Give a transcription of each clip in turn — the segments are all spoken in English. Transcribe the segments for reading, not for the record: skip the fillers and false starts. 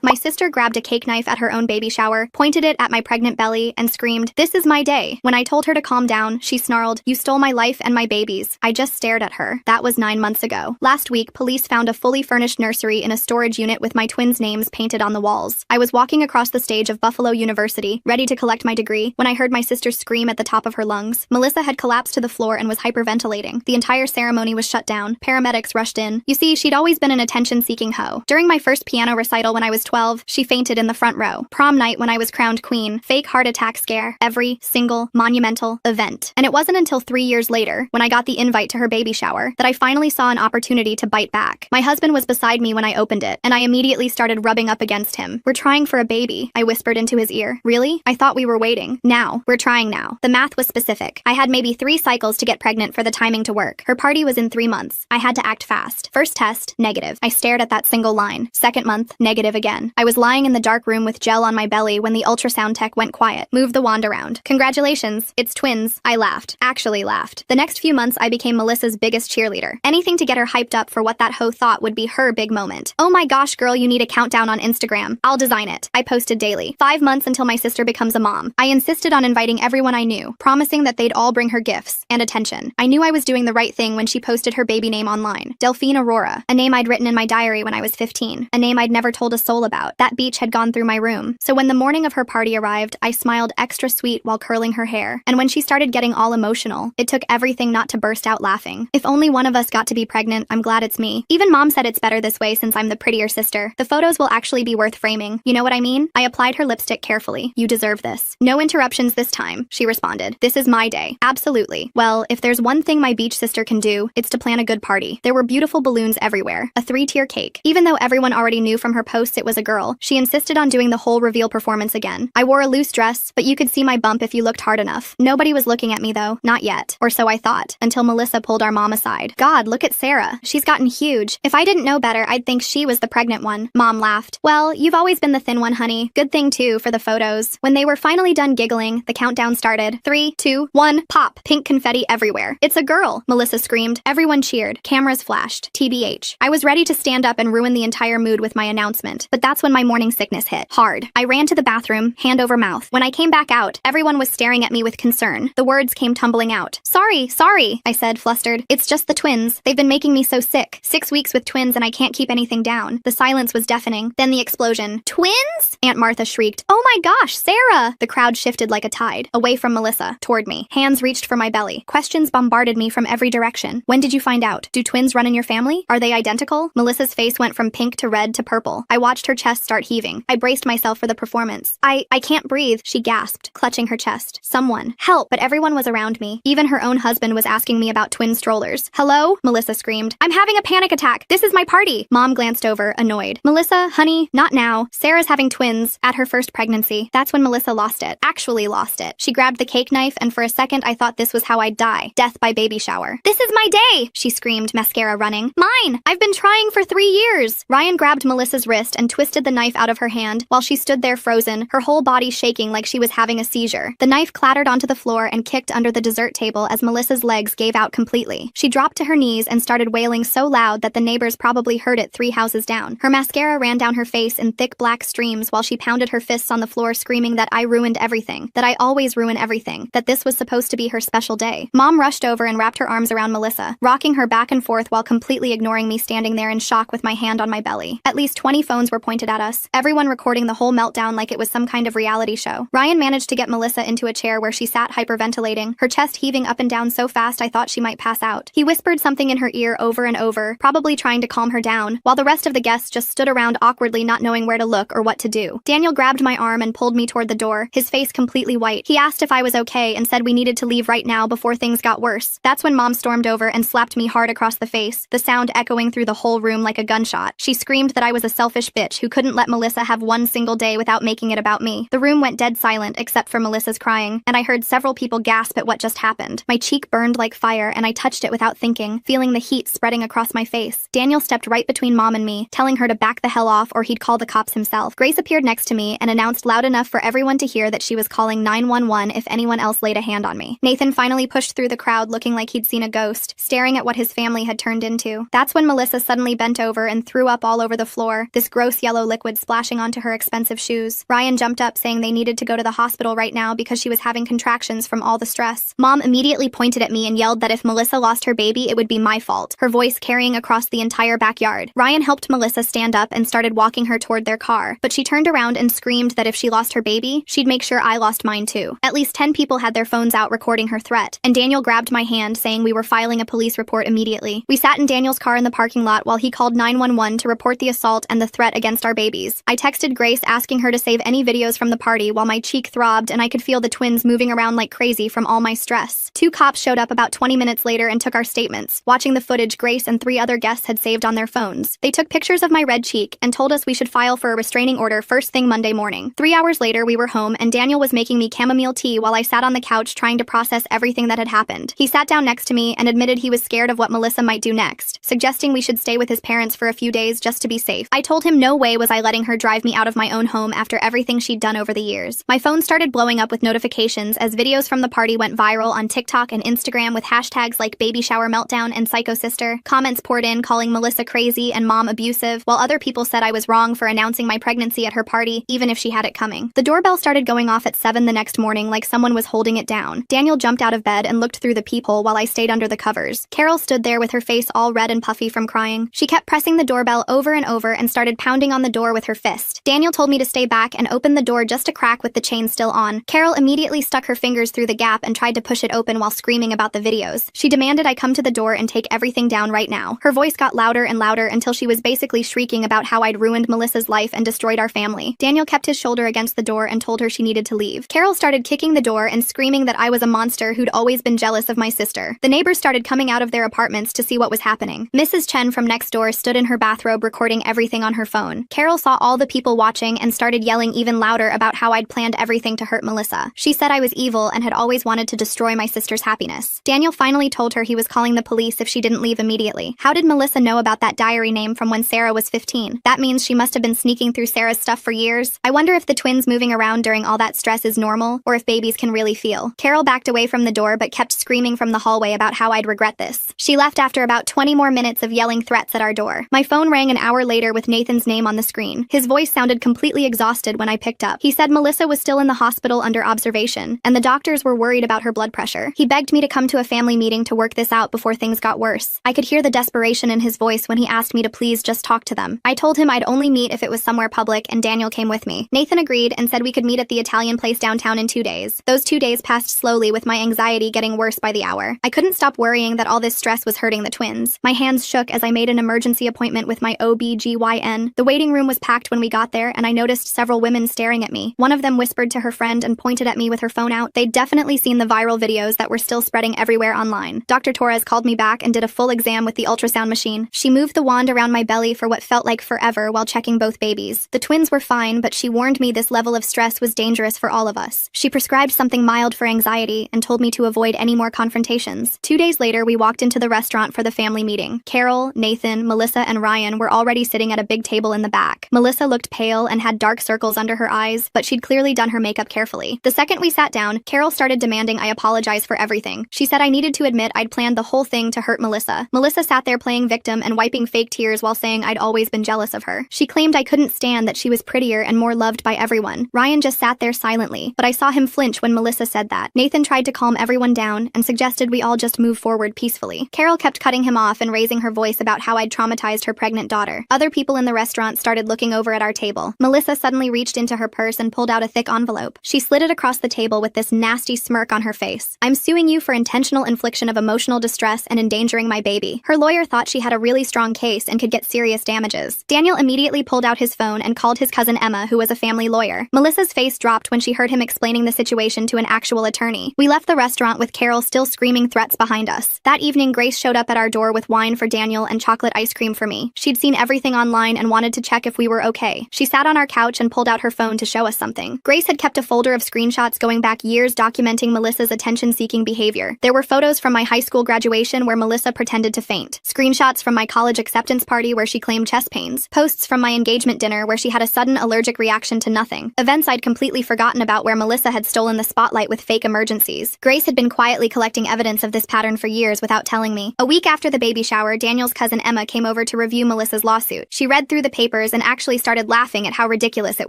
My sister grabbed a cake knife at her own baby shower, pointed it at my pregnant belly, and screamed, "This is my day." When I told her to calm down, she snarled, "You stole my life and my babies." I just stared at her. That was 9 months ago. Last week, police found a fully furnished nursery in a storage unit with my twins' names painted on the walls. I was walking across the stage of Buffalo University, ready to collect my degree, when I heard my sister scream at the top of her lungs. Melissa had collapsed to the floor and was hyperventilating. The entire ceremony was shut down. Paramedics rushed in. You see, she'd always been an attention-seeking hoe. During my first piano recital when I was 12, she fainted in the front row. Prom night when I was crowned queen, fake heart attack scare, every single monumental event. And it wasn't until 3 years later, when I got the invite to her baby shower, that I finally saw an opportunity to bite back. My husband was beside me when I opened it, and I immediately started rubbing up against him. "We're trying for a baby," I whispered into his ear. "Really? I thought we were waiting." "Now. We're trying now." The math was specific. I had maybe 3 cycles to get pregnant for the timing to work. Her party was in 3 months. I had to act fast. First test, negative. I stared at that single line. Second month, negative again. I was lying in the dark room with gel on my belly when the ultrasound tech went quiet. "Move the wand around." "Congratulations. It's twins." I laughed. Actually laughed. The next few months I became Melissa's biggest cheerleader. Anything to get her hyped up for what that hoe thought would be her big moment. "Oh my gosh, girl, you need a countdown on Instagram. I'll design it." I posted daily. 5 months until my sister becomes a mom. I insisted on inviting everyone I knew, promising that they'd all bring her gifts and attention. I knew I was doing the right thing when she posted her baby name online. Delphine Aurora, a name I'd written in my diary when I was 15, a name I'd never told a soul about. That beach had gone through my room. So when the morning of her party arrived, I smiled extra sweet while curling her hair. And when she started getting all emotional, it took everything not to burst out laughing. If only one of us got to be pregnant, I'm glad it's me. Even mom said it's better this way since I'm the prettier sister. The photos will actually be worth framing. You know what I mean? I applied her lipstick carefully. "You deserve this." "No interruptions this time," she responded. "This is my day." "Absolutely." Well, if there's one thing my beach sister can do, it's to plan a good party. There were beautiful balloons everywhere. A 3-tier cake. Even though everyone already knew from her posts it was a girl, she insisted on doing the whole reveal performance again. I wore a loose dress, but you could see my bump if you looked hard enough. Nobody was looking at me though. Not yet. Or so I thought, until Melissa pulled our mom aside. "God, look at Sarah. She's gotten huge. If I didn't know better, I'd think she was the pregnant one." Mom laughed. "Well, you've always been the thin one, honey. Good thing too, for the photos." When they were finally done giggling, the countdown started. 3, 2, 1, pop. Pink confetti everywhere. "It's a girl," Melissa screamed. Everyone cheered. Cameras flashed. TBH. I was ready to stand up and ruin the entire mood with my announcement, but that's when my morning sickness hit. Hard. I ran to the bathroom, hand over mouth. When I came back out, everyone was staring at me with concern. The words came tumbling out. Sorry, I said, flustered. "It's just the twins. They've been making me so sick. 6 weeks with twins and I can't keep anything down." The silence was deafening. Then the explosion. "Twins?" Aunt Martha shrieked. "Oh my gosh, Sarah!" The crowd shifted like a tide, away from Melissa, toward me. Hands reached for my belly. Questions bombarded me from every direction. "When did you find out? Do twins run in your family? Are they identical?" Melissa's face went from pink to red to purple. I watched her chest start heaving. I braced myself for the performance. I can't breathe," she gasped, clutching her chest. "Someone, help!" But everyone was around me. Even her own husband was asking me about twin strollers. "Hello?" Melissa screamed. "I'm having a panic attack. This is my party." Mom glanced over, annoyed. "Melissa, honey, not now. Sarah's having twins at her first pregnancy." That's when Melissa lost it. Actually lost it. She grabbed the cake knife, and for a second I thought this was how I'd die. Death by baby shower. "This is my day!" she screamed, mascara running. "Mine! I've been trying for 3 years!" Ryan grabbed Melissa's wrist and twisted the knife out of her hand while she stood there frozen, her whole body shaking like she was having a seizure. The knife clattered onto the floor and kicked under the dessert table as Melissa's legs gave out completely. She dropped to her knees and started wailing so loud that the neighbors probably heard it 3 houses down. Her mascara ran down her face in thick black streams while she pounded her fists on the floor screaming that I ruined everything, that I always ruin everything, that this was supposed to be her special day. Mom rushed over and wrapped her arms around Melissa, rocking her back and forth while completely ignoring me standing there in shock with my hand on my belly. At least 20 phones were pointed at us, everyone recording the whole meltdown like it was some kind of reality show. Ryan managed to get Melissa into a chair where she sat hyperventilating, her chest heaving up and down so fast I thought she might pass out. He whispered something in her ear over and over, probably trying to calm her down, while the rest of the guests just stood around awkwardly not knowing where to look or what to do. Daniel grabbed my arm and pulled me toward the door, his face completely white. He asked if I was okay and said we needed to leave right now before things got worse. That's when Mom stormed over and slapped me hard across the face, the sound echoing through the whole room like a gunshot. She screamed that I was a selfish bitch who couldn't let Melissa have one single day without making it about me. The room went dead silent except for Melissa's crying, and I heard several people gasp at what just happened. My cheek burned like fire and I touched it without thinking, feeling the heat spreading across my face. Daniel stepped right between Mom and me, telling her to back the hell off or he'd call the cops himself. Grace appeared next to me and announced loud enough for everyone to hear that she was calling 911 if anyone else laid a hand on me. Nathan finally pushed through the crowd looking like he'd seen a ghost, staring at what his family had turned into. That's when Melissa suddenly bent over and threw up all over the floor, this gross yellow yellow liquid splashing onto her expensive shoes. Ryan jumped up saying they needed to go to the hospital right now because she was having contractions from all the stress. Mom immediately pointed at me and yelled that if Melissa lost her baby, it would be my fault, her voice carrying across the entire backyard. Ryan helped Melissa stand up and started walking her toward their car, but she turned around and screamed that if she lost her baby, she'd make sure I lost mine too. At least 10 people had their phones out recording her threat, and Daniel grabbed my hand saying we were filing a police report immediately. We sat in Daniel's car in the parking lot while he called 911 to report the assault and the threat against our babies. I texted Grace asking her to save any videos from the party while my cheek throbbed and I could feel the twins moving around like crazy from all my stress. 2 cops showed up about 20 minutes later and took our statements. Watching the footage Grace and 3 other guests had saved on their phones. They took pictures of my red cheek and told us we should file for a restraining order first thing Monday morning. 3 hours later, we were home and Daniel was making me chamomile tea while I sat on the couch trying to process everything that had happened. He sat down next to me and admitted he was scared of what Melissa might do next, suggesting we should stay with his parents for a few days just to be safe. I told him no way was I letting her drive me out of my own home after everything she'd done over the years. My phone started blowing up with notifications as videos from the party went viral on TikTok and Instagram with hashtags like baby shower meltdown and psycho sister. Comments poured in calling Melissa crazy and mom abusive, while other people said I was wrong for announcing my pregnancy at her party, even if she had it coming. The doorbell started going off at 7 the next morning like someone was holding it down. Daniel jumped out of bed and looked through the peephole while I stayed under the covers. Carol stood there with her face all red and puffy from crying. She kept pressing the doorbell over and over and started pounding on the door with her fist. Daniel told me to stay back and open the door just a crack with the chain still on. Carol immediately stuck her fingers through the gap and tried to push it open while screaming about the videos. She demanded I come to the door and take everything down right now. Her voice got louder and louder until she was basically shrieking about how I'd ruined Melissa's life and destroyed our family. Daniel kept his shoulder against the door and told her she needed to leave. Carol started kicking the door and screaming that I was a monster who'd always been jealous of my sister. The neighbors started coming out of their apartments to see what was happening. Mrs. Chen from next door stood in her bathrobe recording everything on her phone. Carol saw all the people watching and started yelling even louder about how I'd planned everything to hurt Melissa. She said I was evil and had always wanted to destroy my sister's happiness. Daniel finally told her he was calling the police if she didn't leave immediately. How did Melissa know about that diary name from when Sarah was 15? That means she must have been sneaking through Sarah's stuff for years. I wonder if the twins moving around during all that stress is normal, or if babies can really feel. Carol backed away from the door but kept screaming from the hallway about how I'd regret this. She left after about 20 more minutes of yelling threats at our door. My phone rang an hour later with Nathan's name on the screen. His voice sounded completely exhausted when I picked up. He said Melissa was still in the hospital under observation, and the doctors were worried about her blood pressure. He begged me to come to a family meeting to work this out before things got worse. I could hear the desperation in his voice when he asked me to please just talk to them. I told him I'd only meet if it was somewhere public, and Daniel came with me. Nathan agreed and said we could meet at the Italian place downtown in 2 days. Those 2 days passed slowly with my anxiety getting worse by the hour. I couldn't stop worrying that all this stress was hurting the twins. My hands shook as I made an emergency appointment with my OB/GYN. The waiting room was packed when we got there, and I noticed several women staring at me. One of them whispered to her friend and pointed at me with her phone out. They'd definitely seen the viral videos that were still spreading everywhere online. Dr. Torres called me back and did a full exam with the ultrasound machine. She moved the wand around my belly for what felt like forever while checking both babies. The twins were fine, but she warned me this level of stress was dangerous for all of us. She prescribed something mild for anxiety and told me to avoid any more confrontations. 2 days later, we walked into the restaurant for the family meeting. Carol, Nathan, Melissa, and Ryan were already sitting at a big table in the back. Melissa looked pale and had dark circles under her eyes, but she'd clearly done her makeup carefully. The second we sat down, Carol started demanding I apologize for everything. She said I needed to admit I'd planned the whole thing to hurt Melissa. Melissa sat there playing victim and wiping fake tears while saying I'd always been jealous of her. She claimed I couldn't stand that she was prettier and more loved by everyone. Ryan just sat there silently, but I saw him flinch when Melissa said that. Nathan tried to calm everyone down and suggested we all just move forward peacefully. Carol kept cutting him off and raising her voice about how I'd traumatized her pregnant daughter. Other people in the restaurant started looking over at our table. Melissa suddenly reached into her purse and pulled out a thick envelope. She slid it across the table with this nasty smirk on her face. I'm suing you for intentional infliction of emotional distress and endangering my baby. Her lawyer thought she had a really strong case and could get serious damages. Daniel immediately pulled out his phone and called his cousin Emma, who was a family lawyer. Melissa's face dropped when she heard him explaining the situation to an actual attorney. We left the restaurant with Carol still screaming threats behind us. That evening, Grace showed up at our door with wine for Daniel and chocolate ice cream for me. She'd seen everything online and wanted to check if we were okay. She sat on our couch and pulled out her phone to show us something. Grace had kept a folder of screenshots going back years documenting Melissa's attention-seeking behavior. There were photos from my high school graduation where Melissa pretended to faint, screenshots from my college acceptance party where she claimed chest pains, posts from my engagement dinner where she had a sudden allergic reaction to nothing, events I'd completely forgotten about where Melissa had stolen the spotlight with fake emergencies. Grace had been quietly collecting evidence of this pattern for years without telling me. A week after the baby shower, Daniel's cousin Emma came over to review Melissa's lawsuit. She read through the papers hours and actually started laughing at how ridiculous it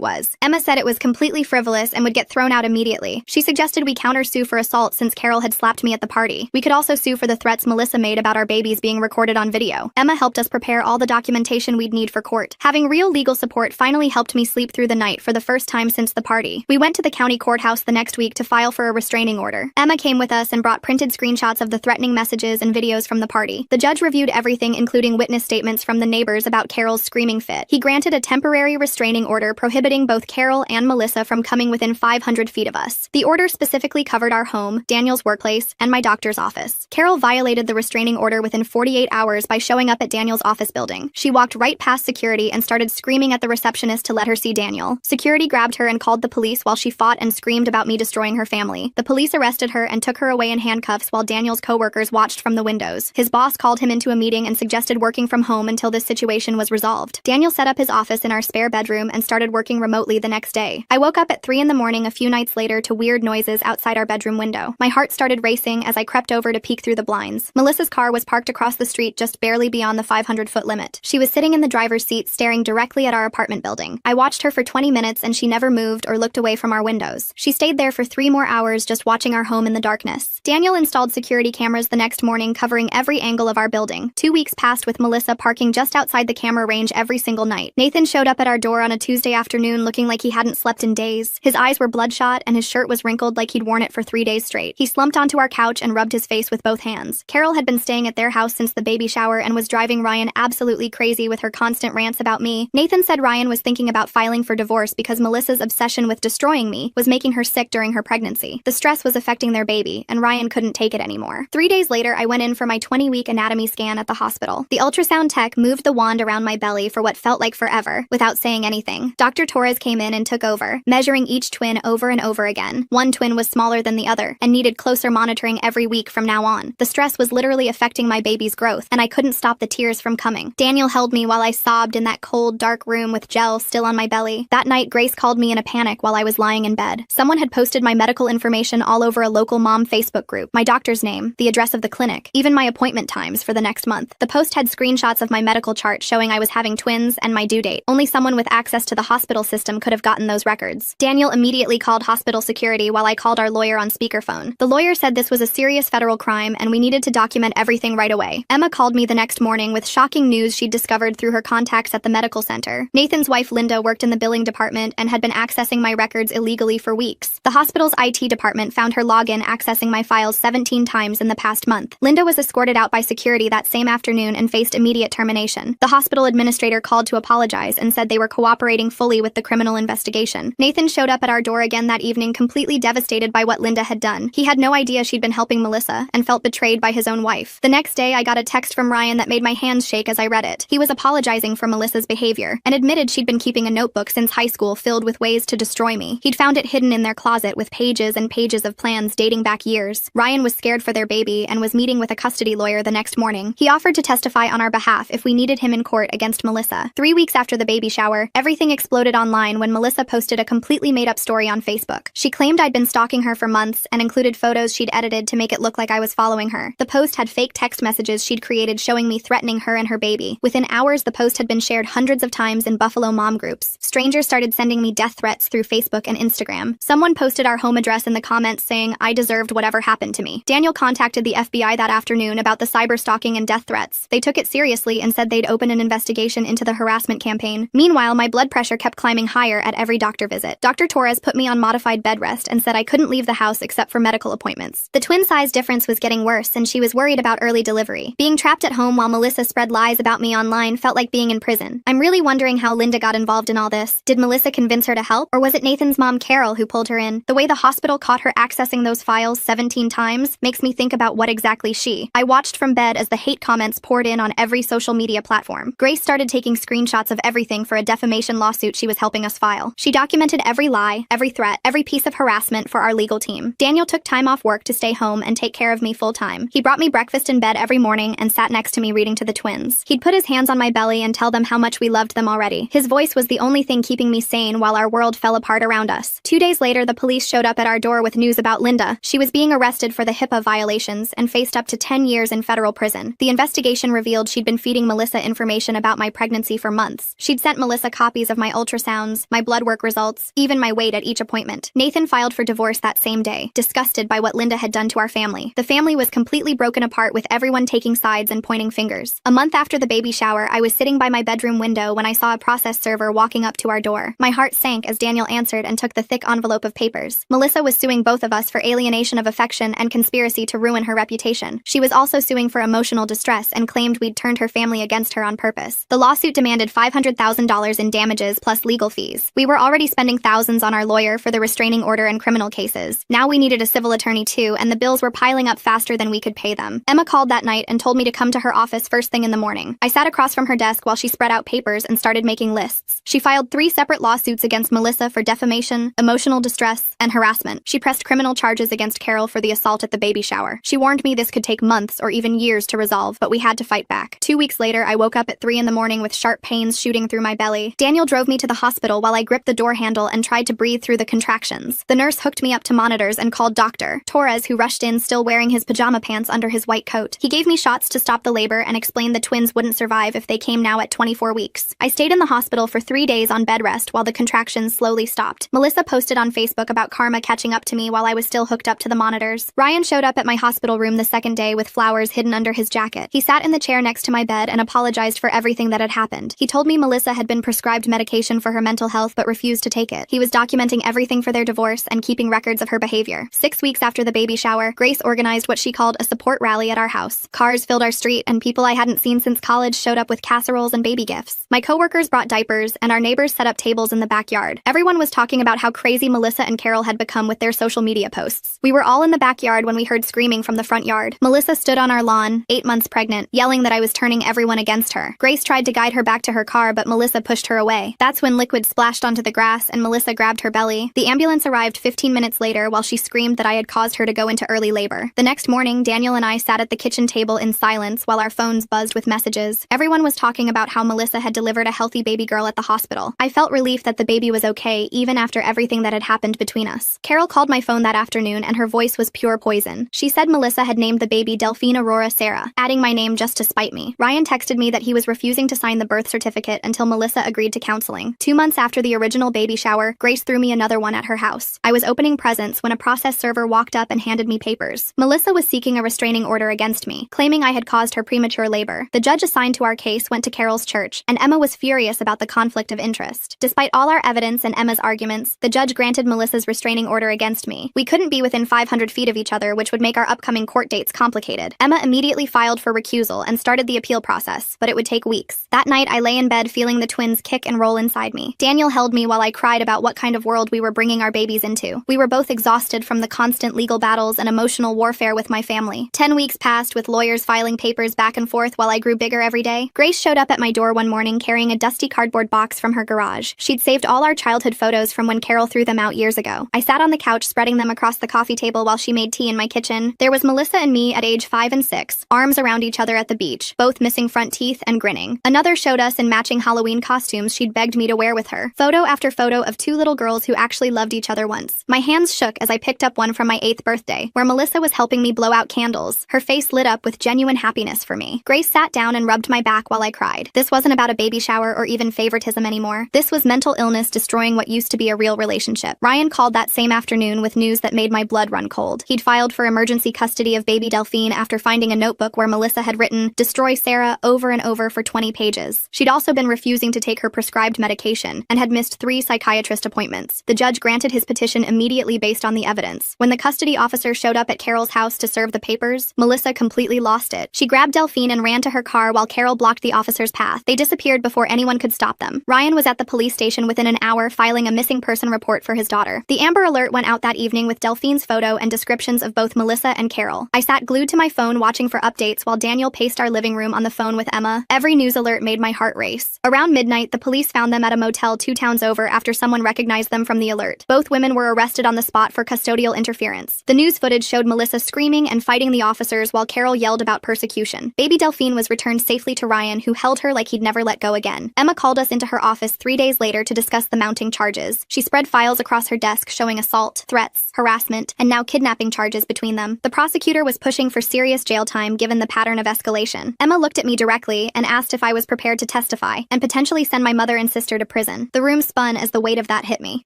was. Emma said it was completely frivolous and would get thrown out immediately. She suggested we countersue for assault since Carol had slapped me at the party. We could also sue for the threats Melissa made about our babies being recorded on video. Emma helped us prepare all the documentation we'd need for court. Having real legal support finally helped me sleep through the night for the first time since the party. We went to the county courthouse the next week to file for a restraining order. Emma came with us and brought printed screenshots of the threatening messages and videos from the party. The judge reviewed everything, including witness statements from the neighbors about Carol's screaming fit. He granted a temporary restraining order prohibiting both Carol and Melissa from coming within 500 feet of us. The order specifically covered our home, Daniel's workplace, and my doctor's office. Carol violated the restraining order within 48 hours by showing up at Daniel's office building. She walked right past security and started screaming at the receptionist to let her see Daniel. Security grabbed her and called the police while she fought and screamed about me destroying her family. The police arrested her and took her away in handcuffs while Daniel's coworkers watched from the windows. His boss called him into a meeting and suggested working from home until this situation was resolved. Daniel set up his office in our spare bedroom and started working remotely the next day. I woke up at 3 in the morning a few nights later to weird noises outside our bedroom window. My heart started racing as I crept over to peek through the blinds. Melissa's car was parked across the street just barely beyond the 500-foot limit. She was sitting in the driver's seat staring directly at our apartment building. I watched her for 20 minutes and she never moved or looked away from our windows. She stayed there for 3 more hours just watching our home in the darkness. Daniel installed security cameras the next morning covering every angle of our building. 2 weeks passed with Melissa parking just outside the camera range every single night. Nathan showed up at our door on a Tuesday afternoon looking like he hadn't slept in days. His eyes were bloodshot and his shirt was wrinkled like he'd worn it for 3 days straight. He slumped onto our couch and rubbed his face with both hands. Carol had been staying at their house since the baby shower and was driving Ryan absolutely crazy with her constant rants about me. Nathan said Ryan was thinking about filing for divorce because Melissa's obsession with destroying me was making her sick during her pregnancy. The stress was affecting their baby, and Ryan couldn't take it anymore. 3 days later, I went in for my 20-week anatomy scan at the hospital. The ultrasound tech moved the wand around my belly for what felt like forever, without saying anything. Dr. Torres came in and took over, measuring each twin over and over again. One twin was smaller than the other, and needed closer monitoring every week from now on. The stress was literally affecting my baby's growth, and I couldn't stop the tears from coming. Daniel held me while I sobbed in that cold, dark room with gel still on my belly. That night, Grace called me in a panic while I was lying in bed. Someone had posted my medical information all over a local mom Facebook group. My doctor's name, the address of the clinic, even my appointment times for the next month. The post had screenshots of my medical chart showing I was having twins and my due date. Only someone with access to the hospital system could have gotten those records. Daniel immediately called hospital security while I called our lawyer on speakerphone. The lawyer said this was a serious federal crime and we needed to document everything right away. Emma called me the next morning with shocking news she'd discovered through her contacts at the medical center. Nathan's wife Linda worked in the billing department and had been accessing my records illegally for weeks. The hospital's IT department found her login accessing my files 17 times in the past month. Linda was escorted out by security that same afternoon and faced immediate termination. The hospital administrator called to apologize and said they were cooperating fully with the criminal investigation. Nathan showed up at our door again that evening completely devastated by what Linda had done. He had no idea she'd been helping Melissa and felt betrayed by his own wife. The next day, I got a text from Ryan that made my hands shake as I read it. He was apologizing for Melissa's behavior and admitted she'd been keeping a notebook since high school filled with ways to destroy me. He'd found it hidden in their closet with pages and pages of plans dating back years. Ryan was scared for their baby and was meeting with a custody lawyer the next morning. He offered to testify on our behalf if we needed him in court against Melissa. 3 weeks after the baby shower, everything exploded online when Melissa posted a completely made-up story on Facebook. She claimed I'd been stalking her for months and included photos she'd edited to make it look like I was following her. The post had fake text messages she'd created showing me threatening her and her baby. Within hours, the post had been shared hundreds of times in Buffalo mom groups. Strangers started sending me death threats through Facebook and Instagram. Someone posted our home address in the comments saying I deserved whatever happened to me. Daniel contacted the FBI that afternoon about the cyber stalking and death threats. They took it seriously and said they'd open an investigation into the harassment campaign. Meanwhile, my blood pressure kept climbing higher at every doctor visit. Dr. Torres put me on modified bed rest and said I couldn't leave the house except for medical appointments. The twin size difference was getting worse and she was worried about early delivery. Being trapped at home while Melissa spread lies about me online felt like being in prison. I'm really wondering how Linda got involved in all this. Did Melissa convince her to help? Or was it Nathan's mom Carol who pulled her in? The way the hospital caught her accessing those files 17 times makes me think about what exactly I watched from bed as the hate comments poured in on every social media platform. Grace started taking screenshots of everything for a defamation lawsuit she was helping us file. She documented every lie, every threat, every piece of harassment for our legal team. Daniel took time off work to stay home and take care of me full time. He brought me breakfast in bed every morning and sat next to me reading to the twins. He'd put his hands on my belly and tell them how much we loved them already. His voice was the only thing keeping me sane while our world fell apart around us. 2 days later, the police showed up at our door with news about Linda. She was being arrested for the HIPAA violations and faced up to 10 years in federal prison. The investigation revealed she'd been feeding Melissa information about my pregnancy for months. months. She'd sent Melissa copies of my ultrasounds, my blood work results, even my weight at each appointment. Nathan filed for divorce that same day, disgusted by what Linda had done to our family. The family was completely broken apart with everyone taking sides and pointing fingers. A month after the baby shower, I was sitting by my bedroom window when I saw a process server walking up to our door. My heart sank as Daniel answered and took the thick envelope of papers. Melissa was suing both of us for alienation of affection and conspiracy to ruin her reputation. She was also suing for emotional distress and claimed we'd turned her family against her on purpose. The lawsuit demanded $500,000 in damages plus legal fees. We were already spending thousands on our lawyer for the restraining order and criminal cases. Now we needed a civil attorney too, and the bills were piling up faster than we could pay them. Emma called that night and told me to come to her office first thing in the morning. I sat across from her desk while she spread out papers and started making lists. She filed 3 separate lawsuits against Melissa for defamation, emotional distress, and harassment. She pressed criminal charges against Carol for the assault at the baby shower. She warned me this could take months or even years to resolve, but we had to fight back. 2 weeks later, I woke up at 3 in the morning with sharp pains shooting through my belly. Daniel drove me to the hospital while I gripped the door handle and tried to breathe through the contractions. The nurse hooked me up to monitors and called Dr. Torres, who rushed in still wearing his pajama pants under his white coat. He gave me shots to stop the labor and explained the twins wouldn't survive if they came now at 24 weeks. I stayed in the hospital for 3 days on bed rest while the contractions slowly stopped. Melissa posted on Facebook about karma catching up to me while I was still hooked up to the monitors. Ryan showed up at my hospital room the second day with flowers hidden under his jacket. He sat in the chair next to my bed and apologized for everything that had happened. He told me Melissa had been prescribed medication for her mental health but refused to take it. He was documenting everything for their divorce and keeping records of her behavior. 6 weeks after the baby shower, Grace organized what she called a support rally at our house. Cars filled our street and people I hadn't seen since college showed up with casseroles and baby gifts. My coworkers brought diapers and our neighbors set up tables in the backyard. Everyone was talking about how crazy Melissa and Carol had become with their social media posts. We were all in the backyard when we heard screaming from the front yard. Melissa stood on our lawn, 8 months pregnant, yelling that I was turning everyone against her. Grace tried to guide her back to her car, but Melissa pushed her away. That's when liquid splashed onto the grass and Melissa grabbed her belly. The ambulance arrived 15 minutes later while she screamed that I had caused her to go into early labor. The next morning, Daniel and I sat at the kitchen table in silence while our phones buzzed with messages. Everyone was talking about how Melissa had delivered a healthy baby girl at the hospital. I felt relief that the baby was okay, even after everything that had happened between us. Carol called my phone that afternoon and her voice was pure poison. She said Melissa had named the baby Delphine Aurora Sarah, adding my name just to spite me. Ryan texted me that he was refusing to sign the birth certificate until Melissa agreed to counseling. 2 months after the original baby shower, Grace threw me another one at her house. I was opening presents when a process server walked up and handed me papers. Melissa was seeking a restraining order against me, claiming I had caused her premature labor. The judge assigned to our case went to Carol's church, and Emma was furious about the conflict of interest. Despite all our evidence and Emma's arguments, the judge granted Melissa's restraining order against me. We couldn't be within 500 feet of each other, which would make our upcoming court dates complicated. Emma immediately filed for recusal and started the appeal process, but it would take weeks. That night, I lay in bed feeling the twins kick and roll inside me. Daniel held me while I cried about what kind of world we were bringing our babies into. We were both exhausted from the constant legal battles and emotional warfare with my family. 10 weeks passed with lawyers filing papers back and forth while I grew bigger every day. Grace showed up at my door one morning carrying a dusty cardboard box from her garage. She'd saved all our childhood photos from when Carol threw them out years ago. I sat on the couch spreading them across the coffee table while she made tea in my kitchen. There was Melissa and me at age 5 and 6, arms around each other at the beach, both missing front teeth and grinning. Another showed us in matching Halloween costumes she'd begged me to wear with her. Photo after photo of 2 little girls who actually loved each other once. My hands shook as I picked up one from my 8th birthday, where Melissa was helping me blow out candles. Her face lit up with genuine happiness for me. Grace sat down and rubbed my back while I cried. This wasn't about a baby shower or even favoritism anymore. This was mental illness destroying what used to be a real relationship. Ryan called that same afternoon with news that made my blood run cold. He'd filed for emergency custody of baby Delphine after finding a notebook where Melissa had written, "Destroy Sarah," over and over for 20 pages. She'd also been refusing to take her prescribed medication and had missed 3 psychiatrist appointments. The judge granted his petition immediately based on the evidence. When the custody officer showed up at Carol's house to serve the papers, Melissa completely lost it. She grabbed Delphine and ran to her car while Carol blocked the officer's path. They disappeared before anyone could stop them. Ryan was at the police station within an hour filing a missing person report for his daughter. The Amber Alert went out that evening with Delphine's photo and descriptions of both Melissa and Carol. I sat glued to my phone watching for updates while Daniel paced our living room on the phone with Emma. Every news alert made my heart race. Around midnight, the police found them at a motel 2 towns over after someone recognized them from the alert. Both women were arrested on the spot for custodial interference. The news footage showed Melissa screaming and fighting the officers while Carol yelled about persecution. Baby Delphine was returned safely to Ryan, who held her like he'd never let go again. Emma called us into her office 3 days later to discuss the mounting charges. She spread files across her desk showing assault, threats, harassment, and now kidnapping charges between them. The prosecutor was pushing for serious jail time given the pattern of escalation. Emma looked at me directly and asked if I was prepared to testify testify and potentially send my mother and sister to prison. The room spun as the weight of that hit me.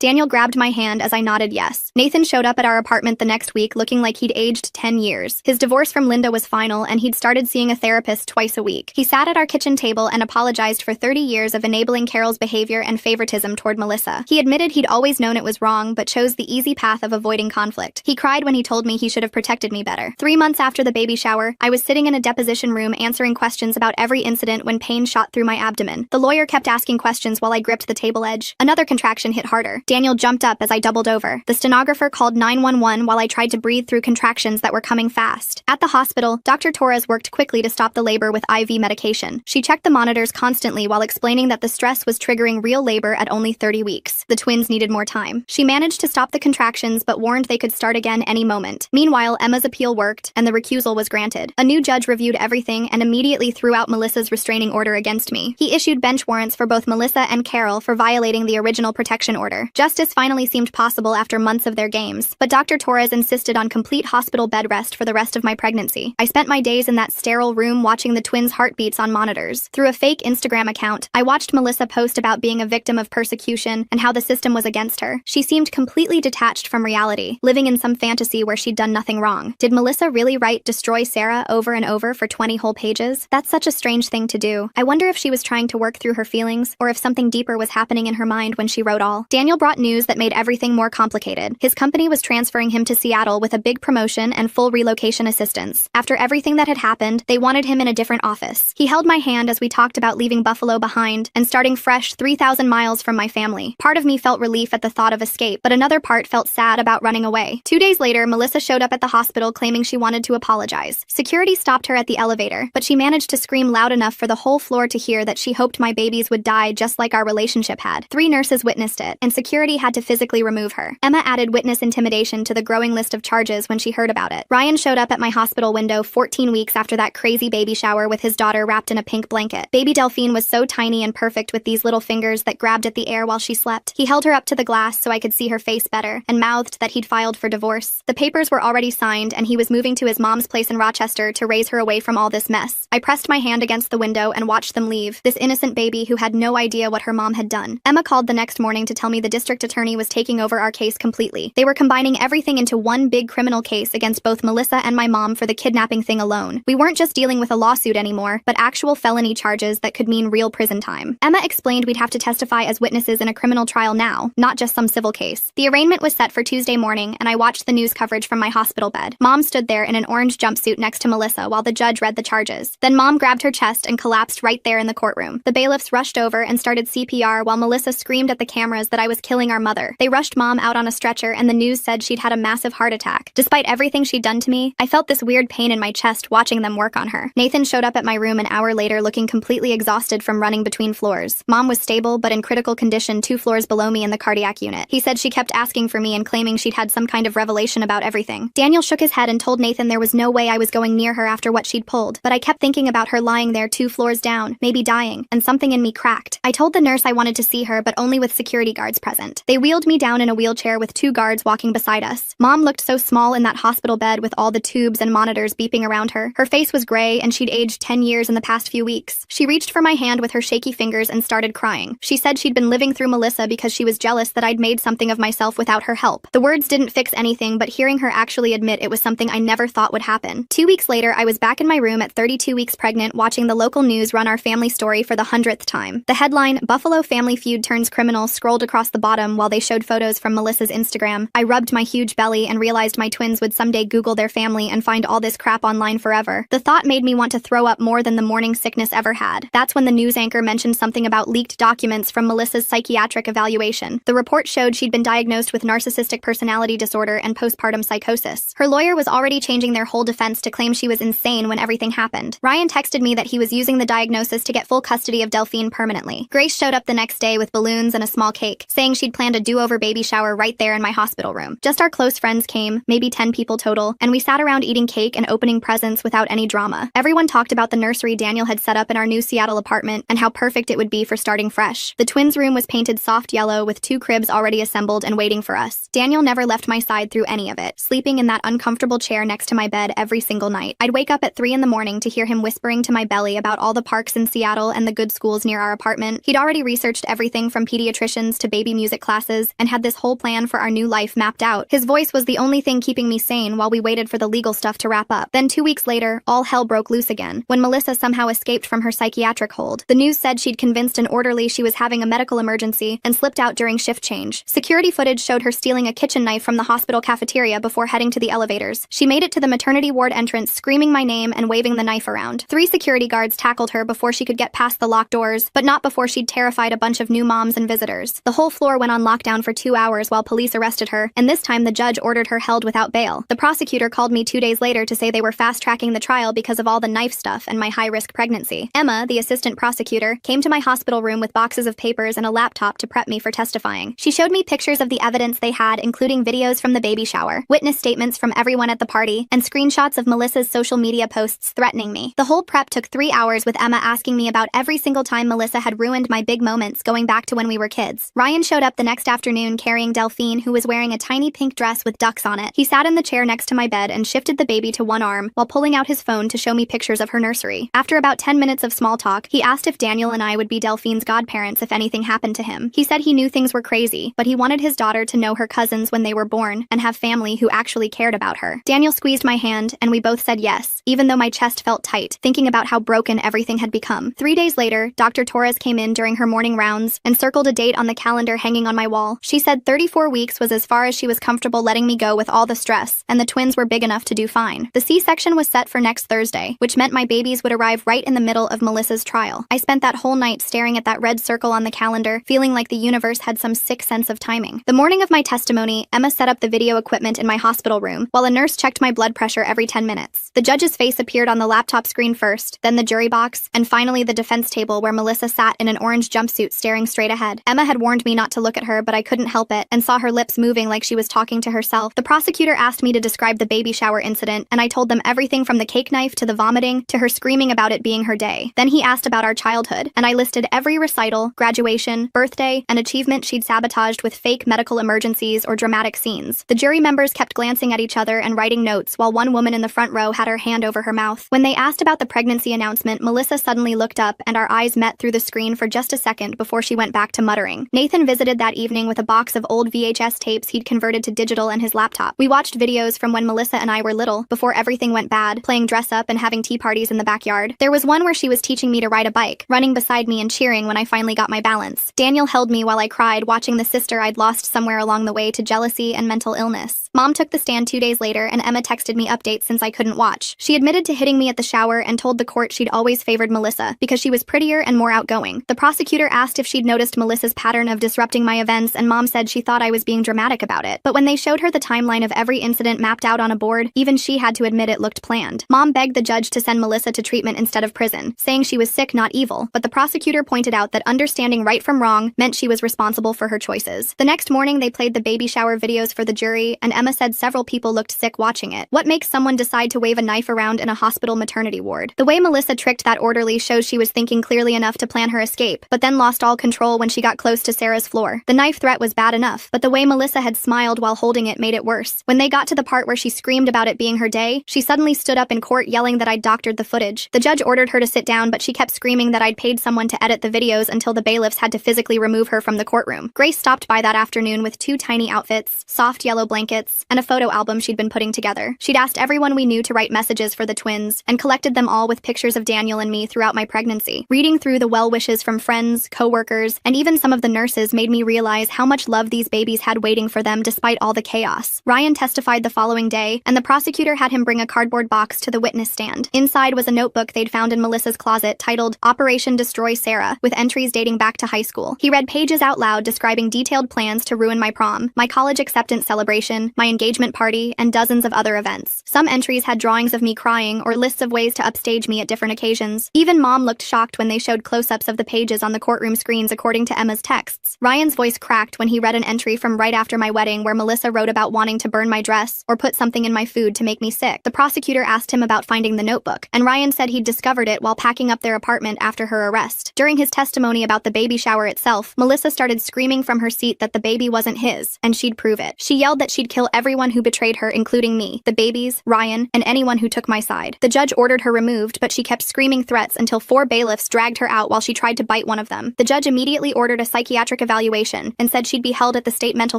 Daniel grabbed my hand as I nodded yes. Nathan showed up at our apartment the next week looking like he'd aged 10 years. His divorce from Linda was final and he'd started seeing a therapist twice a week. He sat at our kitchen table and apologized for 30 years of enabling Carol's behavior and favoritism toward Melissa. He admitted he'd always known it was wrong but chose the easy path of avoiding conflict. He cried when he told me he should have protected me better. 3 months after the baby shower, I was sitting in a deposition room answering questions about every incident when pain shot through my abdomen. The lawyer kept asking questions while I gripped the table edge. Another contraction hit harder. Daniel jumped up as I doubled over. The stenographer called 911 while I tried to breathe through contractions that were coming fast. At the hospital, Dr. Torres worked quickly to stop the labor with IV medication. She checked the monitors constantly while explaining that the stress was triggering real labor at only 30 weeks. The twins needed more time. She managed to stop the contractions but warned they could start again any moment. Meanwhile, Emma's appeal worked and the recusal was granted. A new judge reviewed everything and immediately threw out Melissa's restraining order against me. He issued bench warrants for both Melissa and Carol for violating the original protection order. Justice finally seemed possible after months of their games, but Dr. Torres insisted on complete hospital bed rest for the rest of my pregnancy. I spent my days in that sterile room watching the twins' heartbeats on monitors. Through a fake Instagram account, I watched Melissa post about being a victim of persecution and how the system was against her. She seemed completely detached from reality, living in some fantasy where she'd done nothing wrong. Did Melissa really write "Destroy Sarah" over and over for 20 whole pages? That's such a strange thing to do. I wonder if she was trying to work through her feelings, or if something deeper was happening in her mind when she wrote all. Daniel brought news that made everything more complicated. His company was transferring him to Seattle with a big promotion and full relocation assistance. After everything that had happened, they wanted him in a different office. He held my hand as we talked about leaving Buffalo behind and starting fresh 3,000 miles from my family. Part of me felt relief at the thought of escape, but another part felt sad about running away. 2 days later, Melissa showed up at the hospital claiming she wanted to apologize. Security stopped her at the elevator, but she managed to scream loud enough for the whole floor to hear that she hoped my babies would die just like our relationship had. 3 nurses witnessed it, and security had to physically remove her. Emma added witness intimidation to the growing list of charges when she heard about it. Ryan showed up at my hospital window 14 weeks after that crazy baby shower with his daughter wrapped in a pink blanket. Baby Delphine was so tiny and perfect with these little fingers that grabbed at the air while she slept. He held her up to the glass so I could see her face better, and mouthed that he'd filed for divorce. The papers were already signed, and he was moving to his mom's place in Rochester to raise her away from all this mess. I pressed my hand against the window and watched them leave, this innocent baby who had no idea what her mom had done. Emma called the next morning to tell me the district attorney was taking over our case completely. They were combining everything into one big criminal case against both Melissa and my mom for the kidnapping thing alone. We weren't just dealing with a lawsuit anymore, but actual felony charges that could mean real prison time. Emma explained we'd have to testify as witnesses in a criminal trial now, not just some civil case. The arraignment was set for Tuesday morning, and I watched the news coverage from my hospital bed. Mom stood there in an orange jumpsuit next to Melissa while the judge read the charges. Then Mom grabbed her chest and collapsed right there in the courtroom. The bailiffs rushed over and started CPR while Melissa screamed at the cameras that I was killing our mother. They rushed Mom out on a stretcher, and the news said she'd had a massive heart attack. Despite everything she'd done to me, I felt this weird pain in my chest watching them work on her. Nathan showed up at my room an hour later looking completely exhausted from running between floors. Mom was stable but in critical condition 2 floors below me in the cardiac unit. He said she kept asking for me and claiming she'd had some kind of revelation about everything. Daniel shook his head and told Nathan there was no way I was going near her after what she'd pulled, but I kept thinking about her lying there 2 floors down, maybe dying, and something in me cracked. I told the nurse I wanted to see her, but only with security guards present. They wheeled me down in a wheelchair with 2 guards walking beside us. Mom looked so small in that hospital bed with all the tubes and monitors beeping around her. Her face was gray and she'd aged 10 years in the past few weeks. She reached for my hand with her shaky fingers and started crying. She said she'd been living through Melissa because she was jealous that I'd made something of myself without her help. The words didn't fix anything, but hearing her actually admit it was something I never thought would happen. 2 weeks later, I was back in my room at 32 weeks pregnant watching the local news run our family story for the 100th time. The headline, "Buffalo Family Feud Turns Criminal," scrolled across the bottom while they showed photos from Melissa's Instagram. I rubbed my huge belly and realized my twins would someday Google their family and find all this crap online forever. The thought made me want to throw up more than the morning sickness ever had. That's when the news anchor mentioned something about leaked documents from Melissa's psychiatric evaluation. The report showed she'd been diagnosed with narcissistic personality disorder and postpartum psychosis. Her lawyer was already changing their whole defense to claim she was insane when everything happened. Ryan texted me that he was using the diagnosis to get full custody of Delphine permanently. Grace showed up the next day with balloons and a small cake, saying she'd planned a do-over baby shower right there in my hospital room. Just our close friends came, maybe 10 people total, and we sat around eating cake and opening presents without any drama. Everyone talked about the nursery Daniel had set up in our new Seattle apartment and how perfect it would be for starting fresh. The twins' room was painted soft yellow with 2 cribs already assembled and waiting for us. Daniel never left my side through any of it, sleeping in that uncomfortable chair next to my bed every single night. I'd wake up at 3 in the morning to hear him whispering to my belly about all the parks in Seattle and the good schools near our apartment. He'd already researched everything from pediatricians to baby music classes and had this whole plan for our new life mapped out. His voice was the only thing keeping me sane while we waited for the legal stuff to wrap up. Then 2 weeks later, all hell broke loose again, when Melissa somehow escaped from her psychiatric hold. The news said she'd convinced an orderly she was having a medical emergency and slipped out during shift change. Security footage showed her stealing a kitchen knife from the hospital cafeteria before heading to the elevators. She made it to the maternity ward entrance screaming my name and waving the knife around. 3 security guards tackled her before she could get past the locked doors, but not before she'd terrified a bunch of new moms and visitors. The whole floor went on lockdown for 2 hours while police arrested her, and this time the judge ordered her held without bail. The prosecutor called me 2 days later to say they were fast-tracking the trial because of all the knife stuff and my high-risk pregnancy. Emma, the assistant prosecutor, came to my hospital room with boxes of papers and a laptop to prep me for testifying. She showed me pictures of the evidence they had, including videos from the baby shower, witness statements from everyone at the party, and screenshots of Melissa's social media posts threatening me. The whole prep took 3 hours with Emma asking me about every single time Melissa had ruined my big moments going back to when we were kids. Ryan showed up the next afternoon carrying Delphine, who was wearing a tiny pink dress with ducks on it. He sat in the chair next to my bed and shifted the baby to one arm while pulling out his phone to show me pictures of her nursery. After about 10 minutes of small talk, he asked if Daniel and I would be Delphine's godparents if anything happened to him. He said he knew things were crazy, but he wanted his daughter to know her cousins when they were born and have family who actually cared about her. Daniel squeezed my hand, and we both said yes, even though my chest felt tight, thinking about how broken everything had become. 3 days later, Dr. Torres came in during her morning rounds and circled a date on the calendar hanging on my wall. She said 34 weeks was as far as she was comfortable letting me go with all the stress, and the twins were big enough to do fine. The C-section was set for next Thursday, which meant my babies would arrive right in the middle of Melissa's trial. I spent that whole night staring at that red circle on the calendar, feeling like the universe had some sick sense of timing. The morning of my testimony, Emma set up the video equipment in my hospital room, while a nurse checked my blood pressure every 10 minutes. The judge's face appeared on the laptop screen first, then the jury box, and finally the defense table where Melissa sat in an orange jumpsuit staring straight ahead. Emma had warned me not to look at her, but I couldn't help it, and saw her lips moving like she was talking to herself. The prosecutor asked me to describe the baby shower incident, and I told them everything from the cake knife to the vomiting to her screaming about it being her day. Then he asked about our childhood, and I listed every recital, graduation, birthday, and achievement she'd sabotaged with fake medical emergencies or dramatic scenes. The jury members kept glancing at each other and writing notes, while one woman in the front row had her hand over her mouth. When they asked about the pregnancy announcement, Melissa suddenly looked up, and our eyes met through the screen for just a second before she went back to muttering. Nathan visited that evening with a box of old VHS tapes he'd converted to digital and his laptop. We watched videos from when Melissa and I were little, before everything went bad, playing dress up and having tea parties in the backyard. There was one where she was teaching me to ride a bike, running beside me and cheering when I finally got my balance. Daniel held me while I cried, watching the sister I'd lost somewhere along the way to jealousy and mental illness. Mom took the stand 2 days later, and Emma texted me updates since I couldn't watch. She admitted to hitting me at the shower and told the court she'd always favored Melissa because she was prettier and more outgoing. The prosecutor asked if she'd noticed Melissa's pattern of disrupting my events, and Mom said she thought I was being dramatic about it. But when they showed her the timeline of every incident mapped out on a board, even she had to admit it looked planned. Mom begged the judge to send Melissa to treatment instead of prison, saying she was sick, not evil, but the prosecutor pointed out that understanding right from wrong meant she was responsible for her choices. The next morning, they played the baby shower videos for the jury, and Emma said several people looked sick watching it. What makes someone decide to wave a knife around in a hospital maternity ward? The way Melissa tricked that orderly shows she was thinking clearly enough to plan her escape, but then lost all control when she got close to Sarah's floor. The knife threat was bad enough, but the way Melissa had smiled while holding it made it worse. When they got to the part where she screamed about it being her day, she suddenly stood up in court yelling that I'd doctored the footage. The judge ordered her to sit down, but she kept screaming that I'd paid someone to edit the videos until the bailiffs had to physically remove her from the courtroom. Grace stopped by that afternoon with 2 tiny outfits, soft yellow blankets, and a photo album she'd been putting together. She'd asked everyone we knew to write messages for the twins, and collected them all with pictures of Daniel and me throughout my pregnancy. Reading through the well wishes from friends, co-workers, and even some of the nurses made me realize how much love these babies had waiting for them despite all the chaos. Ryan testified the following day, and the prosecutor had him bring a cardboard box to the witness stand. Inside was a notebook they'd found in Melissa's closet titled Operation Destroy Sarah, with entries dating back to high school. He read pages out loud describing detailed plans to ruin my prom, my college acceptance celebration, my engagement party, and dozens of other events. Some entries had drawings of me crying or lists of ways to upstage me at different occasions. Even Mom looked shocked when they showed close-ups of the pages on the courtroom screens according to Emma's texts. Ryan's voice cracked when he read an entry from right after my wedding where Melissa wrote about wanting to burn my dress or put something in my food to make me sick. The prosecutor asked him about finding the notebook, and Ryan said he'd discovered it while packing up their apartment after her arrest. During his testimony about the baby shower itself, Melissa started screaming from her seat that the baby wasn't his, and she'd prove it. She yelled that she'd kill everyone who betrayed her, including me, the babies, Ryan, and anyone who took my side. The judge ordered her removed, but she kept screaming threats until 4 bailiffs bailiffs dragged her out while she tried to bite one of them. The judge immediately ordered a psychiatric evaluation and said she'd be held at the state mental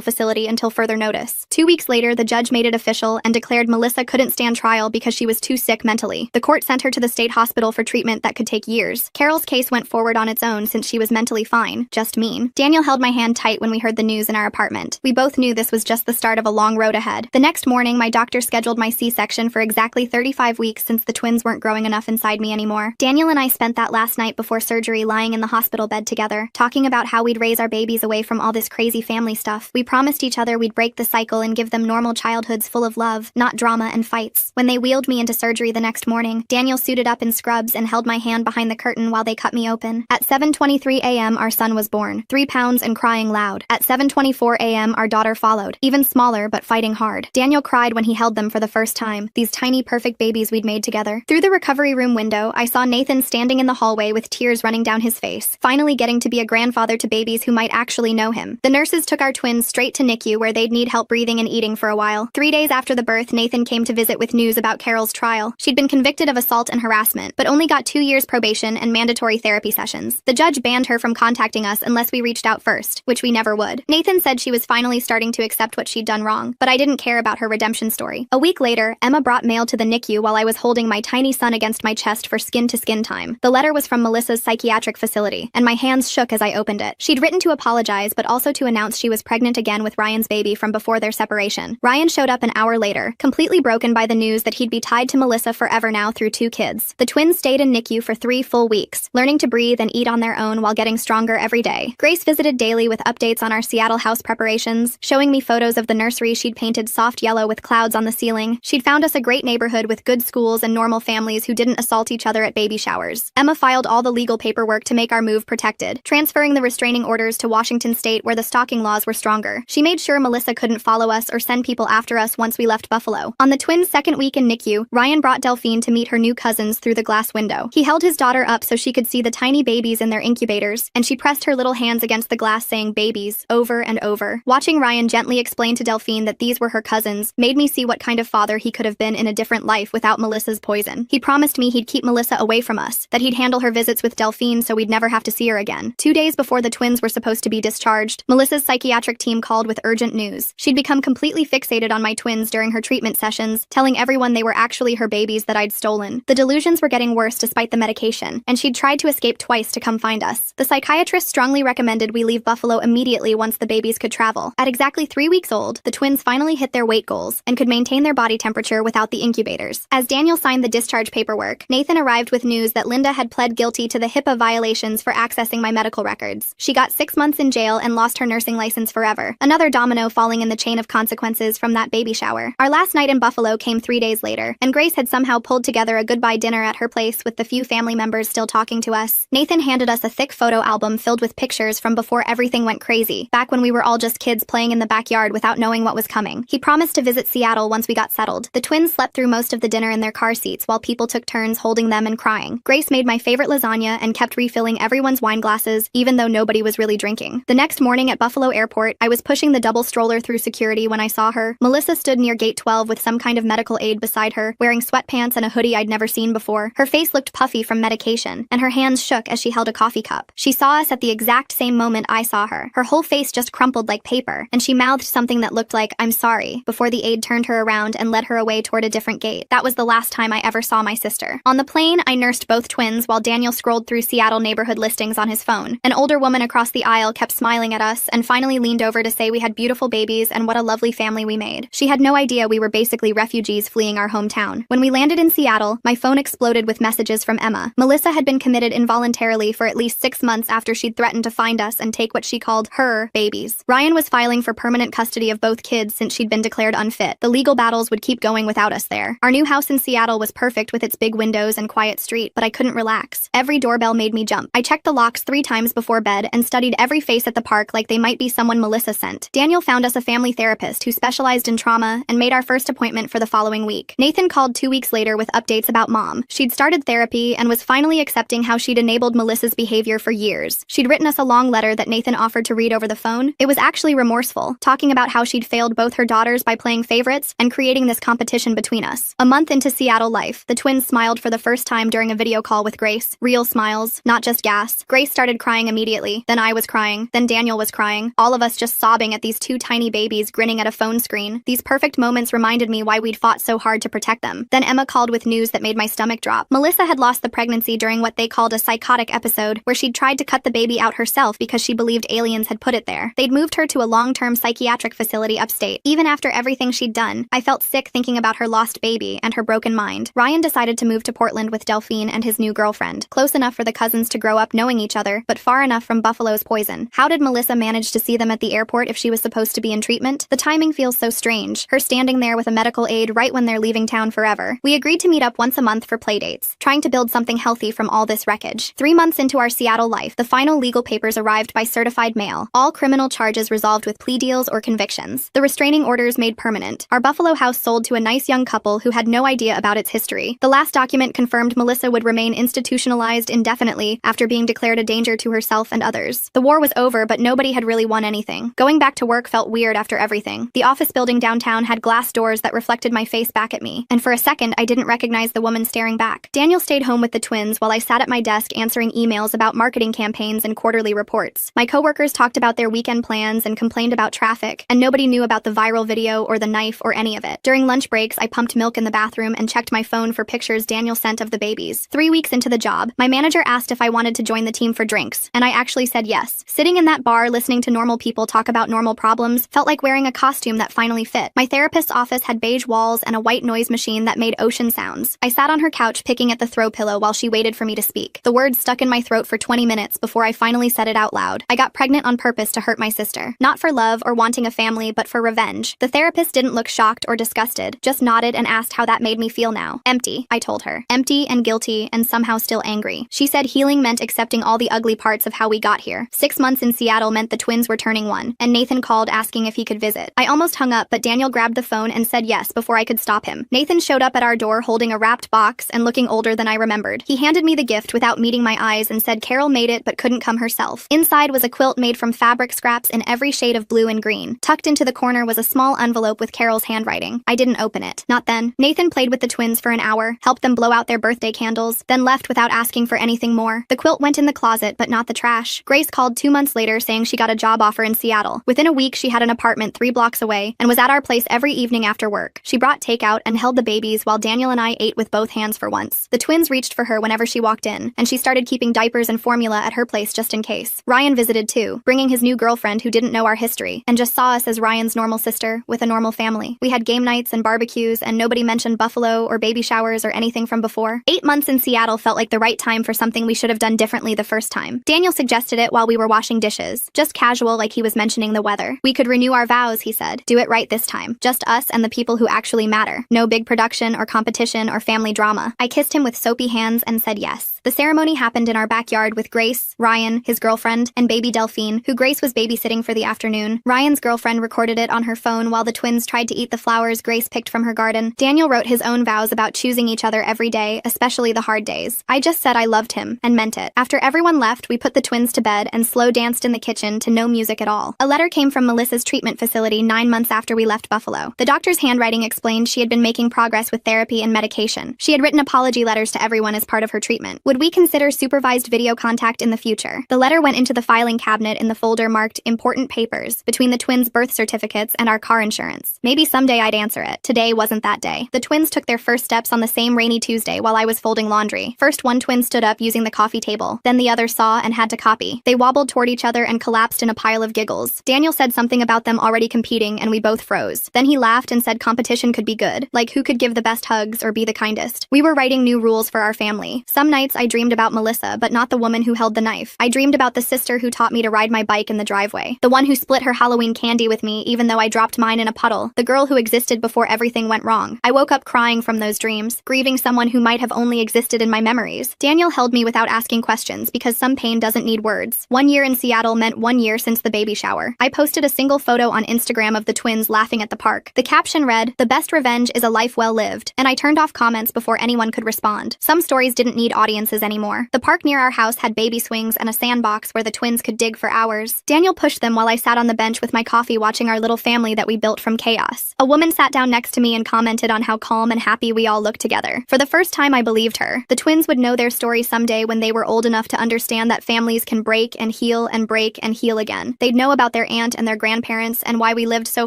facility until further notice. 2 weeks later, the judge made it official and declared Melissa couldn't stand trial because she was too sick mentally. The court sent her to the state hospital for treatment that could take years. Carol's case went forward on its own since she was mentally fine, just mean. Daniel held my hand tight when we heard the news in our apartment. We both knew this was just the start of a long road ahead. The next morning, my doctor scheduled my C-section for exactly 35 weeks since the twins weren't growing enough inside me anymore. Daniel and I spent that last night before surgery lying in the hospital bed together, talking about how we'd raise our babies away from all this crazy family stuff. We promised each other we'd break the cycle and give them normal childhoods full of love, not drama and fights. When they wheeled me into surgery the next morning, Daniel suited up in scrubs and held my hand behind the curtain while they cut me open. At 7:23 a.m., our son was born, 3 pounds and crying loud. At 7:24 a.m., our daughter followed, even smaller but fighting hard. Daniel cried when he held them for the first time, these tiny perfect babies we'd made together. Through the recovery room window, I saw Nathan standing in the hallway with tears running down his face, finally getting to be a grandfather to babies who might actually know him. The nurses took our twins straight to NICU where they'd need help breathing and eating for a while. 3 days after the birth, Nathan came to visit with news about Carol's trial. She'd been convicted of assault and harassment, but only got 2 years probation and mandatory therapy sessions. The judge banned her from contacting us unless we reached out first, which we never would. Nathan said she was finally starting to accept what she'd done wrong, but I didn't care about her redemption story. A week later, Emma brought mail to the NICU while I was holding my tiny son against my chest for skin-to-skin time. The letter was from Melissa's psychiatric facility, and my hands shook as I opened it. She'd written to apologize, but also to announce she was pregnant again with Ryan's baby from before their separation. Ryan showed up an hour later, completely broken by the news that he'd be tied to Melissa forever now through 2 kids. The twins stayed in NICU for 3 full weeks, learning to breathe and eat on their own while getting stronger every day. Grace visited daily with updates on our Seattle house preparations, showing me photos of the nursery she'd painted soft yellow with clouds on the ceiling. She'd found us a great neighborhood with good schools and normal families who didn't assault each other at baby showers. Emma filed all the legal paperwork to make our move protected, transferring the restraining orders to Washington State where the stalking laws were stronger. She made sure Melissa couldn't follow us or send people after us once we left Buffalo. On the twins' second week in NICU, Ryan brought Delphine to meet her new cousins through the glass window. He held his daughter up so she could see the tiny babies in their incubators, and she pressed her little hands against the glass saying babies over and over. Watching Ryan gently explain to Delphine that these were her cousins made me see what kind of father he could have been in a different life without Melissa's poison. He promised me he'd keep Melissa away from us, that he'd handle her visits with Delphine so we'd never have to see her again. 2 days before the twins were supposed to be discharged, Melissa's psychiatric team called with urgent news. She'd become completely fixated on my twins during her treatment sessions, telling everyone they were actually her babies that I'd stolen. The delusions were getting worse despite the medication, and she'd tried to escape twice to come find us. The psychiatrist strongly recommended we leave Buffalo immediately once the babies could travel. At exactly 3 weeks old, the twins finally hit their weight goals and could maintain their body temperature without the incubators. As Daniel signed the discharge paperwork, Nathan arrived with news that Linda had pled guilty to the HIPAA violations for accessing my medical records. She got 6 months in jail and lost her nursing license forever, another domino falling in the chain of consequences from that baby shower. Our last night in Buffalo came 3 days later, and Grace had somehow pulled together a goodbye dinner at her place with the few family members still talking to us. Nathan handed us a thick photo album filled with pictures from before everything went crazy, back when we were all just kids playing in the backyard without knowing what was coming. He promised to visit Seattle once we got settled. The twins slept through most of the dinner in their car seats while people took turns holding them and crying. Grace made my favorite lasagna and kept refilling everyone's wine glasses, even though nobody was really drinking. The next morning at Buffalo Airport, I was pushing the double stroller through security when I saw her. Melissa stood near gate 12 with some kind of medical aid beside her, wearing sweatpants and a hoodie I'd never seen before. Her face looked puffy from medication, and her hands shook as she held a coffee cup. She saw us at the exact same moment I saw her. Her whole face just crumpled like paper, and she mouthed something that looked like, "I'm sorry," before the aide turned her around and led her away toward a different gate. That was the last time I ever saw my sister. On the plane, I nursed both twins while Daniel scrolled through Seattle neighborhood listings on his phone. An older woman across the aisle kept smiling at us and finally leaned over to say we had beautiful babies and what a lovely family we made. She had no idea we were basically refugees fleeing our hometown. When we landed in Seattle, my phone exploded with messages from Emma. Melissa had been committed involuntarily for at least 6 months after she'd threatened to find us and take what she called her babies. Ryan was filing for permanent custody of both kids since she'd been declared unfit. The legal battles would keep going without us there. Our new house in Seattle was perfect with its big windows and quiet street, but I couldn't relax. Every doorbell made me jump. I checked the locks 3 times before bed and studied every face at the park like they might be someone Melissa sent. Daniel found us a family therapist who specialized in trauma and made our first appointment for the following week. Nathan called 2 weeks later with updates about Mom. She'd started therapy and was finally accepting how she'd enabled Melissa's behavior for years. She'd written us a long letter that Nathan offered to read over the phone. It was actually remorseful, talking about how she'd failed both her daughters by playing favorites and creating this competition between us. A month into Seattle life, the twins smiled for the first time during a video call with Grace Grace. Real smiles, not just gas. Grace started crying immediately. Then I was crying. Then Daniel was crying. All of us just sobbing at these two tiny babies grinning at a phone screen. These perfect moments reminded me why we'd fought so hard to protect them. Then Emma called with news that made my stomach drop. Melissa had lost the pregnancy during what they called a psychotic episode, where she'd tried to cut the baby out herself because she believed aliens had put it there. They'd moved her to a long-term psychiatric facility upstate. Even after everything she'd done, I felt sick thinking about her lost baby and her broken mind. Ryan decided to move to Portland with Delphine and his new girlfriend. Close enough for the cousins to grow up knowing each other, but far enough from Buffalo's poison. How did Melissa manage to see them at the airport if she was supposed to be in treatment? The timing feels so strange, her standing there with a medical aid right when they're leaving town forever. We agreed to meet up once a month for playdates, trying to build something healthy from all this wreckage. 3 months into our Seattle life, the final legal papers arrived by certified mail. All criminal charges resolved with plea deals or convictions. The restraining orders made permanent. Our Buffalo house sold to a nice young couple who had no idea about its history. The last document confirmed Melissa would remain institutionalized indefinitely after being declared a danger to herself and others. The war was over, but nobody had really won anything. Going back to work felt weird after everything. The office building downtown had glass doors that reflected my face back at me, and for a second I didn't recognize the woman staring back. Daniel stayed home with the twins while I sat at my desk answering emails about marketing campaigns and quarterly reports. My coworkers talked about their weekend plans and complained about traffic, and nobody knew about the viral video or the knife or any of it. During lunch breaks, I pumped milk in the bathroom and checked my phone for pictures Daniel sent of the babies. 3 weeks into the job, my manager asked if I wanted to join the team for drinks, and I actually said yes. Sitting in that bar listening to normal people talk about normal problems felt like wearing a costume that finally fit. My therapist's office had beige walls and a white noise machine that made ocean sounds. I sat on her couch picking at the throw pillow while she waited for me to speak. The words stuck in my throat for 20 minutes before I finally said it out loud. I got pregnant on purpose to hurt my sister. Not for love or wanting a family, but for revenge. The therapist didn't look shocked or disgusted, just nodded and asked how that made me feel now. Empty, I told her. Empty and guilty and somehow still angry. She said healing meant accepting all the ugly parts of how we got here. 6 months in Seattle meant the twins were turning 1, and Nathan called asking if he could visit. I almost hung up, but Daniel grabbed the phone and said yes before I could stop him. Nathan showed up at our door holding a wrapped box and looking older than I remembered. He handed me the gift without meeting my eyes and said Carol made it but couldn't come herself. Inside was a quilt made from fabric scraps in every shade of blue and green. Tucked into the corner was a small envelope with Carol's handwriting. I didn't open it. Not then. Nathan played with the twins for an hour, helped them blow out their birthday candles, then left without asking for anything more. The quilt went in the closet, but not the trash. Grace called 2 months later saying she got a job offer in Seattle. Within a week, she had an apartment 3 blocks away and was at our place every evening after work. She brought takeout and held the babies while Daniel and I ate with both hands for once. The twins reached for her whenever she walked in, and she started keeping diapers and formula at her place just in case. Ryan visited too, bringing his new girlfriend who didn't know our history, and just saw us as Ryan's normal sister with a normal family. We had game nights and barbecues, and nobody mentioned Buffalo or baby showers or anything from before. 8 months in Seattle felt like the right time for something we should have done differently the first time. Daniel suggested it while we were washing dishes. Just casual, like he was mentioning the weather. We could renew our vows, he said. Do it right this time. Just us and the people who actually matter. No big production or competition or family drama. I kissed him with soapy hands and said yes. The ceremony happened in our backyard with Grace, Ryan, his girlfriend, and baby Delphine, who Grace was babysitting for the afternoon. Ryan's girlfriend recorded it on her phone while the twins tried to eat the flowers Grace picked from her garden. Daniel wrote his own vows about choosing each other every day, especially the hard days. I just said I loved him, and meant it. After everyone left, we put the twins to bed and slow danced in the kitchen to no music at all. A letter came from Melissa's treatment facility 9 months after we left Buffalo. The doctor's handwriting explained she had been making progress with therapy and medication. She had written apology letters to everyone as part of her treatment. Would we consider supervised video contact in the future? The letter went into the filing cabinet in the folder marked Important Papers between the twins' birth certificates and our car insurance. Maybe someday I'd answer it. Today wasn't that day. The twins took their first steps on the same rainy Tuesday while I was folding laundry. First, one twin stood up using the coffee table. Then the other saw and had to copy. They wobbled toward each other and collapsed in a pile of giggles. Daniel said something about them already competing, and we both froze. Then he laughed and said competition could be good, like who could give the best hugs or be the kindest. We were writing new rules for our family. Some nights I dreamed about Melissa, but not the woman who held the knife. I dreamed about the sister who taught me to ride my bike in the driveway. The one who split her Halloween candy with me even though I dropped mine in a puddle. The girl who existed before everything went wrong. I woke up crying from those dreams, grieving someone who might have only existed in my memories. Daniel held me without asking questions because some pain doesn't need words. 1 year in Seattle meant 1 year since the baby shower. I posted a single photo on Instagram of the twins laughing at the park. The caption read, "The best revenge is a life well lived," and I turned off comments before anyone could respond. Some stories didn't need audiences places anymore. The park near our house had baby swings and a sandbox where the twins could dig for hours. Daniel pushed them while I sat on the bench with my coffee watching our little family that we built from chaos. A woman sat down next to me and commented on how calm and happy we all looked together. For the first time, I believed her. The twins would know their story someday when they were old enough to understand that families can break and heal and break and heal again. They'd know about their aunt and their grandparents and why we lived so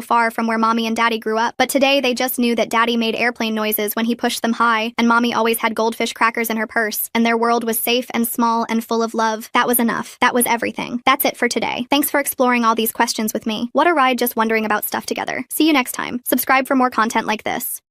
far from where Mommy and Daddy grew up. But today, they just knew that Daddy made airplane noises when he pushed them high, and Mommy always had goldfish crackers in her purse, and their world was safe and small and full of love. That was enough. That was everything. That's it for today. Thanks for exploring all these questions with me. What a ride just wondering about stuff together. See you next time. Subscribe for more content like this.